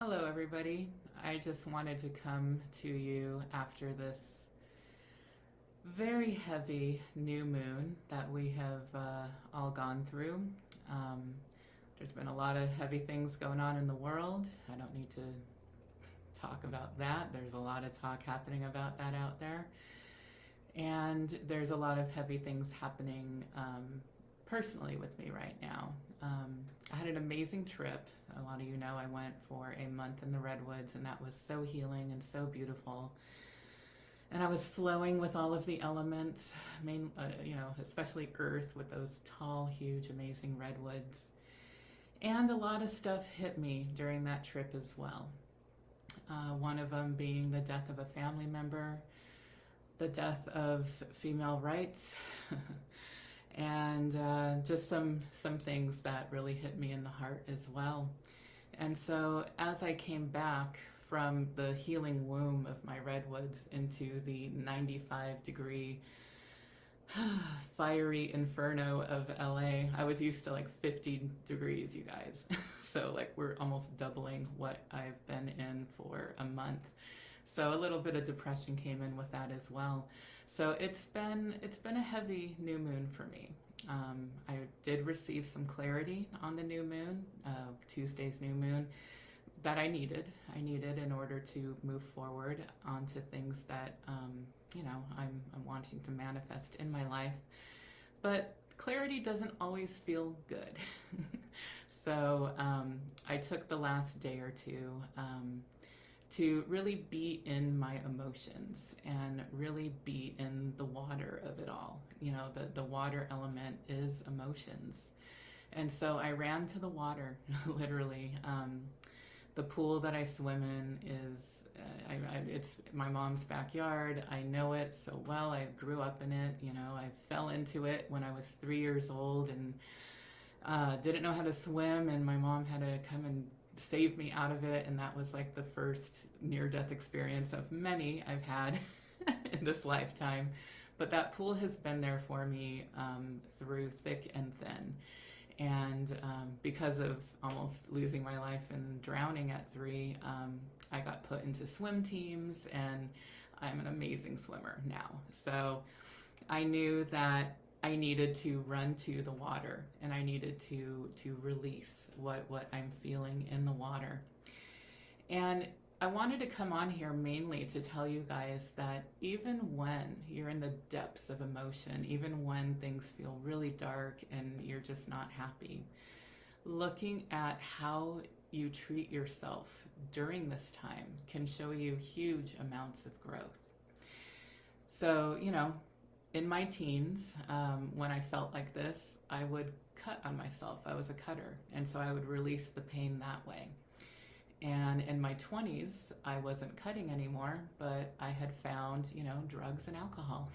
Hello, everybody. I just wanted to come to you after this very heavy new moon that we have all gone through. Um, there's been a lot of heavy things going on in the world. I don't need to talk about that. There's a lot of talk happening about that out there. And there's a lot of heavy things happening personally with me right now. I had an amazing trip. A lot of you know I went for a month in the Redwoods, and that was so healing and so beautiful. And I was flowing with all of the elements, especially earth with those tall, huge, amazing redwoods. And a lot of stuff hit me during that trip as well. One of them being the death of a family member, the death of female rights, and just some things that really hit me in the heart as well. And so as I came back from the healing womb of my redwoods into the 95-degree fiery inferno of LA, I was used to like 50 degrees, you guys. So like we're almost doubling what I've been in for a month. So a little bit of depression came in with that as well. So it's been a heavy new moon for me. I did receive some clarity on the new moon, Tuesday's new moon, that I needed. I needed in order to move forward onto things that I'm wanting to manifest in my life. But clarity doesn't always feel good. So I took the last day or two to really be in my emotions and really be in the water of it all. You know, the water element is emotions. And so I ran to the water, literally. The pool that I swim in is, it's my mom's backyard. I know it so well. I grew up in it. You know, I fell into it when I was 3 years old and didn't know how to swim. And my mom had to come and save me out of it. And that was like the first near-death experience of many I've had in this lifetime. But that pool has been there for me through thick and thin. And because of almost losing my life and drowning at 3, I got put into swim teams, and I'm an amazing swimmer now. So I knew that I needed to run to the water, and I needed to release what I'm feeling in the water. And I wanted to come on here mainly to tell you guys that even when you're in the depths of emotion, even when things feel really dark and you're just not happy, looking at how you treat yourself during this time can show you huge amounts of growth. So, in my teens, when I felt like this, I would cut on myself. I was a cutter, and so I would release the pain that way. And in my 20s, I wasn't cutting anymore, but I had found, drugs and alcohol.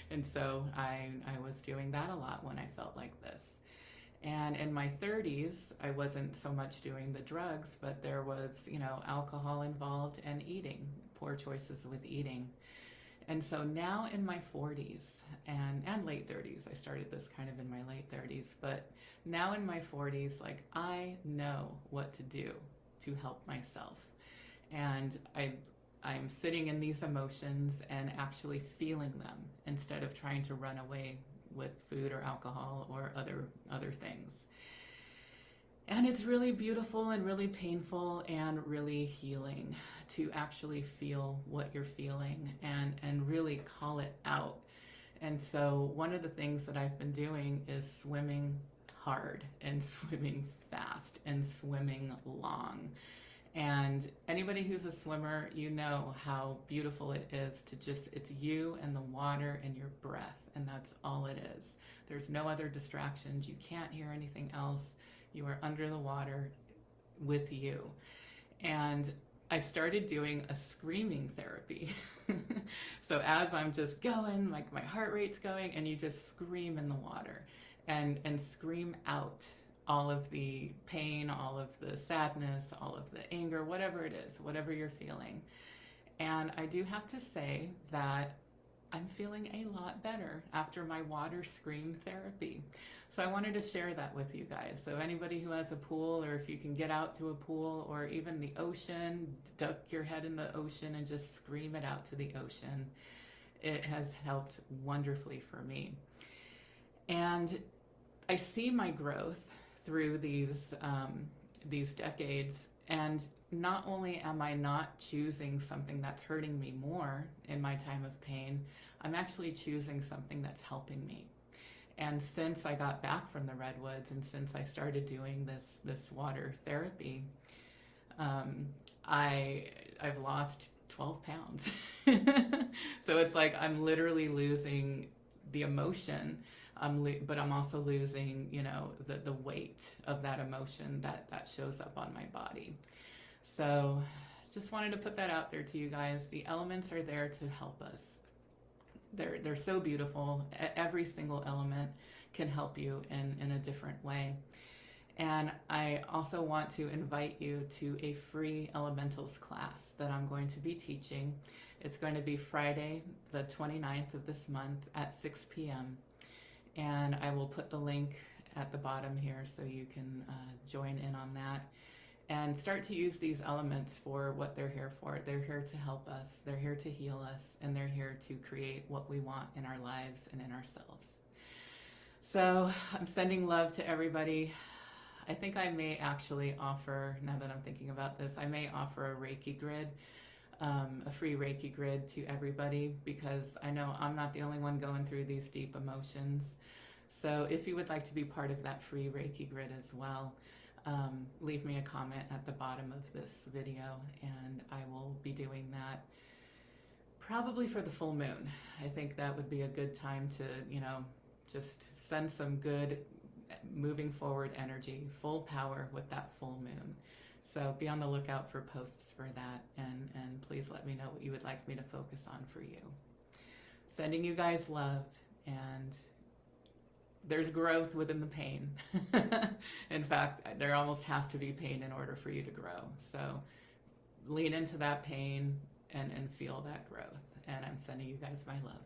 And so I was doing that a lot when I felt like this. And in my 30s, I wasn't so much doing the drugs, but there was, alcohol involved and eating, poor choices with eating. And so now in my 40s and late 30s, I started this kind of in my late 30s, but now in my 40s, like I know what to do to help myself. And I'm sitting in these emotions and actually feeling them instead of trying to run away with food or alcohol or other things. And it's really beautiful and really painful and really healing to actually feel what you're feeling and really call it out. And so one of the things that I've been doing is swimming hard and swimming fast and swimming long. And anybody who's a swimmer, you know how beautiful it is to it's you and the water and your breath, and that's all it is. There's no other distractions. You can't hear anything else. You are under the water with you. And I started doing a screaming therapy. So as I'm just going, like my heart rate's going, and you just scream in the water and scream out all of the pain, all of the sadness, all of the anger, whatever it is, whatever you're feeling. And I do have to say that I'm feeling a lot better after my water scream therapy. So I wanted to share that with you guys. So anybody who has a pool, or if you can get out to a pool or even the ocean, duck your head in the ocean and just scream it out to the ocean. It has helped wonderfully for me. And I see my growth through these decades, and not only am I not choosing something that's hurting me more in my time of pain, I'm actually choosing something that's helping me. And since I got back from the redwoods, and since I started doing this water therapy, I've lost 12 pounds. So it's like I'm literally losing the emotion, but I'm also losing, the weight of that emotion that shows up on my body. So just wanted to put that out there to you guys. The elements are there to help us. They're so beautiful. Every single element can help you in a different way. And I also want to invite you to a free elementals class that I'm going to be teaching. It's going to be Friday, the 29th of this month at 6 p.m. And I will put the link at the bottom here so you can join in on that and start to use these elements for what they're here for. They're here to help us, they're here to heal us, and they're here to create what we want in our lives and in ourselves. So I'm sending love to everybody. I think I may actually offer, now that I'm thinking about this, I may offer a Reiki grid, a free Reiki grid to everybody, because I know I'm not the only one going through these deep emotions. So if you would like to be part of that free Reiki grid as well, leave me a comment at the bottom of this video, and I will be doing that probably for the full moon. I think that would be a good time to, just send some good moving forward energy, full power with that full moon. So be on the lookout for posts for that, and please let me know what you would like me to focus on for you. Sending you guys love, and there's growth within the pain. In fact, there almost has to be pain in order for you to grow. So lean into that pain and feel that growth. And I'm sending you guys my love.